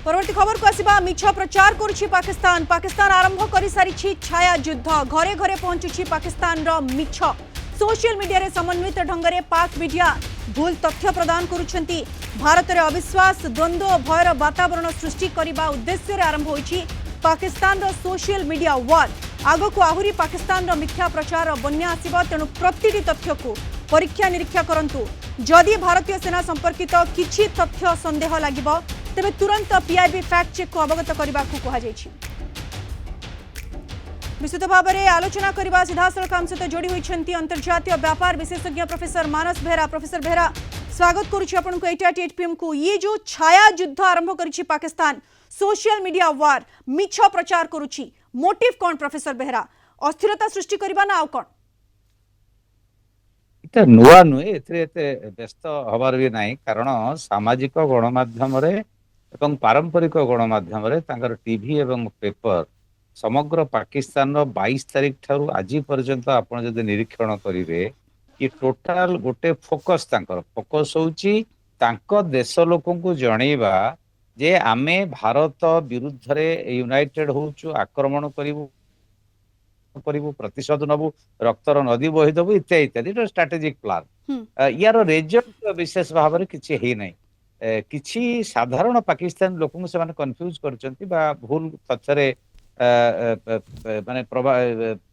परवर्ती खबर को आसिबा मिछ प्रचार करुछि पाकिस्तान पाकिस्तान आरंभ कर सारी छाया युद्ध घरे घरे पहुंचुछि पाकिस्तान रो मिछ सोशल मीडिया रे समन्वित ढंग रे पाक मीडिया भूल तथ्य प्रदान करुछंती भारत रे अविश्वास द्वंद्व भयर वातावरण सृष्टि करने उद्देश्य रे आरंभ होइछि पाकिस्तान रो सोशल मीडिया वार आग को आहुरी पाकिस्तान रो मिथ्या प्रचार बन्या आसिबा तेणु प्रतिटी तथ्य को परीक्षा निरीक्षा करंतु जदि भारतीय सेना संपर्कित किछि तथ्य संदेह लागिबो तेबे तुरंत पीआईबी फैक्ट चेक को अवगत करने को कहुछि। विस्तृत भाव में आलोचना करने सीधासख आम सहित जोड़ी होती अंतर्जातीय व्यापार विशेषज्ञ प्रोफेसर मानस बेहरा। प्रोफेसर बेहरा स्वागत करुच्ची आपन को 88 PM को। ये जो छाया युद्ध आरंभ करिछि पाकिस्तान सोशल मीडिया वार मिछ प्रचार करुच्ची मोटिव कौन प्रोफेसर बेहरा अस्थिरता सृष्टि करबा ना आउ कौन? इटा नुआ नुहे एते व्यस्त हबार भी नहीं कारण सामाजिक गणमाध्यम एवं पारंपरिक गणमाध्यम तांकर टीवी एवं पेपर समग्र पाकिस्तान 22 तारीख ठारू आज पर्यंत आपण जदि निरीक्षण करिवे कि टोटाल गोटे फोकस होची तांको देश लोकन को जणैबा जे आमे भारत विरुद्ध रे यूनाइटेड होचु आक्रमण करिवु प्रतिशोध नबु रक्तर नदी बहिदेबु इत्यादि इत्यादि स्ट्राटेजिक प्लान यार रिजल्ट विशेष भाव में किसी है नहीं किसी साधारण पाकिस्तान लोक कन्फ्यूज करछंती बा भूल तथ्य माने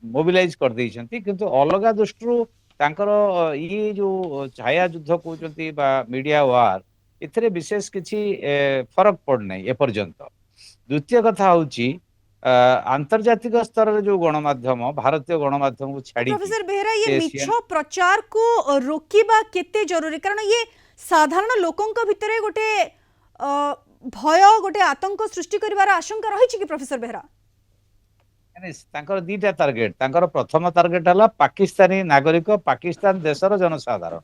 मोबिलाइज कर देइछंती किंतु अलगा दृष्टि तांकर ये जो छाया युद्ध कहते बा मीडिया वार इथरे विशेष किसी फरक पड़ नहीं एपर्यंत। द्वितीय कथा होची आंतर्जातिक स्तर रे जो गणमाध्यम भारतीय गणमाध्यम को छाड़ी प्रोफेसर बेहरा ये मिछ प्रचार को रोकिबा केते जरूरी कारण ये साधारण लोकंक भितरे गोटे भय गोटे आतंक सृष्टि करिवार आशंका रही कि प्रोफेसर बेहरा? तांकर दीटा टार्गेट तांकर प्रथम टार्गेट हला पाकिस्तानी नागरिक पाकिस्तान देशर जनसाधारण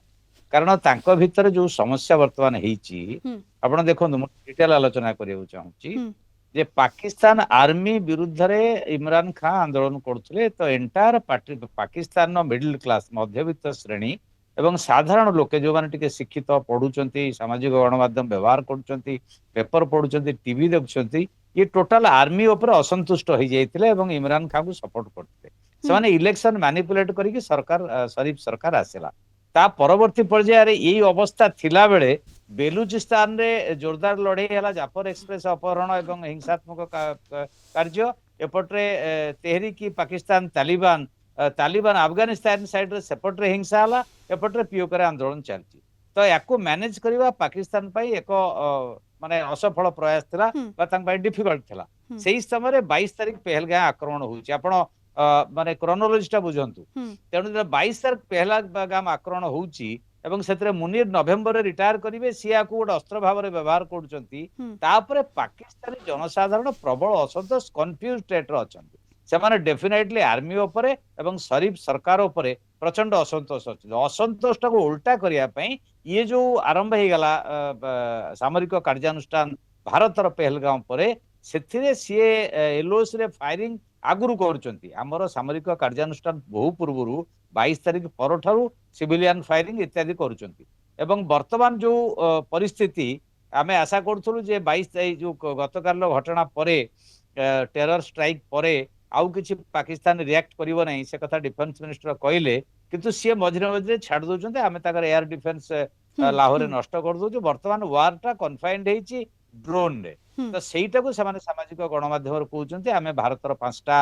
कारण तांको भितर जो समस्या वर्तमान हेची आपण देखंतु मु डिटेल आलोचना करियो चाहूची जे पाकिस्तान आर्मी विरुद्ध रे इमरान खान आंदोलन करथले तो एंटायर पाकिस्तान मिडिल क्लास मध्यवित्त श्रेणी एवं साधारण लोके जो माने टिके शिक्षित पढुचंती सामाजिक गणमाध्यम व्यवहार करूचंती पेपर पढुचंती टीवी देखुचंती ये टोटल आर्मी ऊपर असंतुष्ट हो जाइतिले एवं इमरान खान को सपोर्ट करते से माने इलेक्शन मैनिपुलेट करिक सरकार शरीफ सरकार आसेला ता परवर्ती पर्याय यही अवस्था थिला बेले बेलुचिस्तान रे जोरदार लड़ाई है जाफर एक्सप्रेस अपहरण एवं हिंसात्मक कार्य एपटे तेहरीक पाकिस्तान तालिबान तालिबान अफगानिस्तान साइड रे सेपटे हिंसा है एपटे पीओके आंदोलन चलती तो या मैनेज करवा पाकिस्तान एक माने असफल प्रयास था डिफिकल्ट था से समय 22 तारीख पहलगाम आक्रमण होची आपण माने क्रोनोलॉजीटा बुझंतु तेणु 22 तारीख पहलगाम आक्रमण होची एवं से मुनीर नवेम्बर रिटायर करेंगे सी गोटे अस्त्र भाव में व्यवहार कर पाकिस्तानी जनसाधारण प्रबल असंतोष कन्फ्यूज स्टेट से डेफिनेटली आर्मी उपरे एवं शरीफ सरकार उपरे प्रचंड असंतोष अच्छे असंतोष को उल्टा करने ये जो आरंभ हो गला सामरिक कार्यानुष्ठान भारतर पहलगाम पर सी एलओसी रे फायरिंग आगुरी कर सामरिक कार्यानुष्ठान बहु पूर्व 22 तारीख पर सिविलियन फायरिंग इत्यादि करुँच वर्तमान जो परिस्थिति आम आशा करूँ जे 22 तारीख जो गतकाल घटना पर टेरर स्ट्राइक पर आउ किसी पाकिस्तान रिएक्ट करिवो नहीं से कथा डिफेंस मिनिस्टर कहले किंतु सी मझिरे मझिरे छाड़ दौरान आम एयर डिफेंस लाहौर नष्ट कर दो वर्तमान वार्टा कन्फाइंड होती ड्रोन रे तो सहीटा को सामाजिक गणमाध्यम कहते आम भारतर 5टा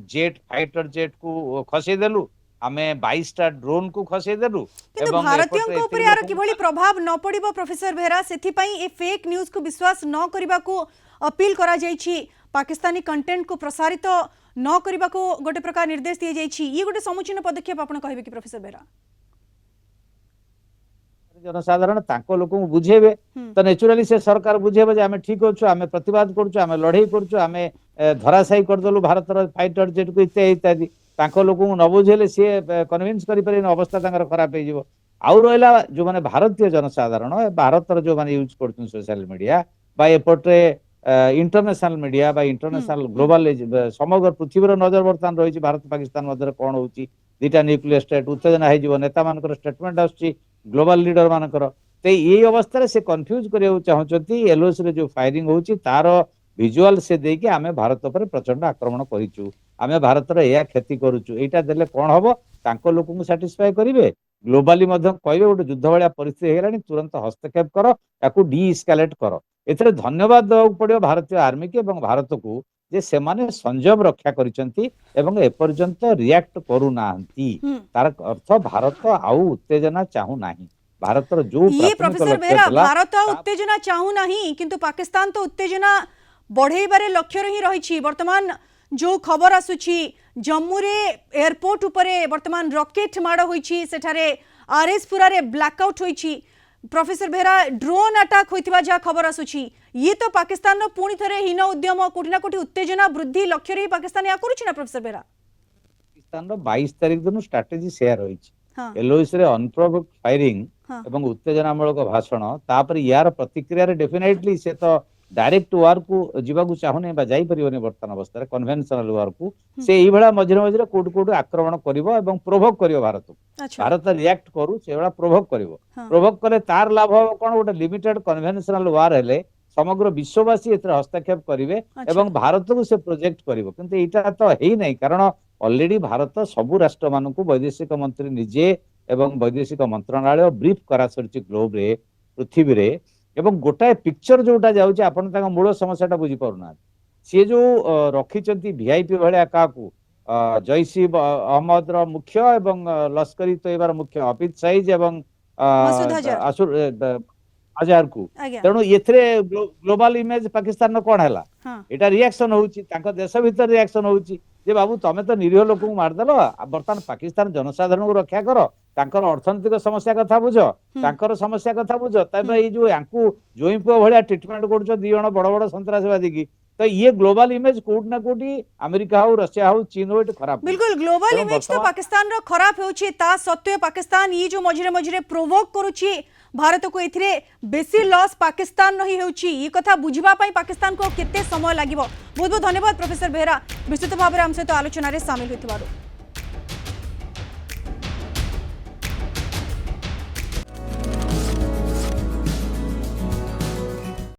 जेट फाइटर जेट को खसेदेलु आमे 22टा ड्रोन को खसेदेलु एवं भारतीयों ऊपर यार किभली प्रभाव न पड़िबो प्रोफेसर बेहरा सेथि पई ए फेक न्यूज को विश्वास न करिबा को अपील करा जायछि पाकिस्तानी कंटेंट को प्रसारित न करिबा को गोटे प्रकार निर्देश दिए जायछि ये गोटे समुचित पदक्षेप आपण कहबे कि प्रोफेसर बेहरा? जनसाधारण तांको लोक बुझेबे तो नेचुराली से सरकार बुझेबे जे आमे ठीक होछु आमे प्रतिवाद करछु आमे लड़ाई करछु आमे धराशायी करदेलु भारतर फाइटर जेट को इत्यादि इत्यादि तांको लोक न बुझेले सी कन्विन्स करि परिन अवस्था तांकर खराब हो जिवो आउ रहला जो माने भारतीय जनसाधारण भारतर जो माने यूज करछु सोशल मीडिया बा एपटे इंटरनेशनल मीडिया बा इंटरनेशनल ग्लोबल समग्र पृथ्वीर नजर बर्तमान रही भारत पाकिस्तान मध्य कौन होची दीटा न्यूक्लियर स्टेट उत्तेजना हो नेता मान स्टेटमेंट आसुची ग्लोबल लीडर मानकर तो ये अवस्था से कन्फ्यूज करिया चाहते एलओसी रे जो फायरिंग होची तार विजुअल से देकी आमे भारत पर प्रचंड आक्रमण करिचु आमे भारत रे या क्षति करूचु एटा देले कोन हबो तांको लोक को सैटिस्फाई करिवे ग्लोबली मध्य कहबे गोटे युद्ध भलिया परिस्थिति हेलानी तुरंत हस्तक्षेप करो ताकू डी एस्केलेट करो एथरे धन्यवाद देବାକୁ पड़ियो भारतीय आर्मी के एवं भारत को जे सेमाने संयम रक्षा करिसंती एवं एपर्यंत रिएक्ट करू नाहंती तार अर्थ भारत आउ उत्तेजना चाहू नाही भारतर जो ये प्रोफेसर बेहरा भारत उत्तेजना चाहू नहीं किंतु पाकिस्तान तो उत्तेजना बढ़ेबारे लक्ष्य रही रही वर्तमान जो खबर आसुची जम्मू रे एयरपोर्ट उपरे वर्तमान रॉकेट माड़ होईची सेठारे आरएसपुरा रे ब्लैकआउट होईची प्रोफेसर बेहरा ड्रोन अटैक होइतिबा जा खबर आसुची ये तो पाकिस्तान नो पुणी थरे हीन उद्यम कोठी ना कोठी उत्तेजना वृद्धि लक्ष्य रे पाकिस्तान या करूची ना प्रोफेसर बेहरा पाकिस्तान रो 22 तारिख दिन स्ट्रेटजी शेयर होईची एलओसी रे अनप्रोवोक्ड फायरिंग एवं उत्तेजनामूलक भाषण तापर यार प्रतिक्रिया रे डेफिनेटली से तो डायरेक्ट वार को जीवाकू चाहूनी जाई परिबनी वर्तमान अवस्था कन्वेंशनल वार को से एई भला मझिरे मझिरे कोड कोड आक्रमण करिवो एवं प्रोवोक करिवो भारत भारत रिएक्ट करू से भला प्रोवोक करिवो प्रोवोक करे तार लाभ कोन गोटे लिमिटेड कन्वेंशनल वार हेले समग्र विश्ववासी एथरे हस्तक्षेप करिवे एवं भारत को से प्रोजेक्ट करिवो किंतु एटा तो हेई नै कारण ऑलरेडी भारत सबु राष्ट्र मानकू वैदेशिक मंत्री निजे एवं वैदेशिक मंत्रणालय ब्रीफ करा सरची ग्लोब रे पृथ्वी रे एवं गोटाए पिक्चर जोटा जाउची आपण ताका मूल समस्याटा बुझी परुना सी जो रखिचंती वीआईपी भलिया काकू जैसी अहमद रो मुख्य एवं लश्करी तैयबार मुख्य हफिज सईद एवं हजार को तेणु एथरे ग्लोबल इमेज पाकिस्तान न कोन हैला एटा रिएक्शन होउची तांका देश भीतर रिएक्शन होउची जे बाबू तमे तो निरीह लोक को मार देलो वर्तमान पाकिस्तान जनसाधारण को रक्षा करो तांकर अर्थनैतिक समस्या कथा बुझ तांकर समस्या कथा बुझ तबे ये जो यांकू जोई पुआ भलिया ट्रीटमेंट करछो दी जण बड़ बड़ सन्त्रासवादी की तो ये ग्लोबल इमेज कोड ना कोडी अमेरिका हो रशिया हो चीन हो खराब बिल्कुल ग्लोबल इमेज तो पाकिस्तान रो खराब होउची ता सत्वे पाकिस्तान ये जो मझिरे मझिरे प्रोवोक करूची भारत को एथिरे बेसी लॉस पाकिस्तान नहीं होउची ये कथा बुझिबा पई पाकिस्तान को केते समय लागिवो बहुत बहुत धन्यवाद प्रोफेसर बेहरा विस्तृत भाबरे हम सहित आलोचना रे शामिल होइतबारो।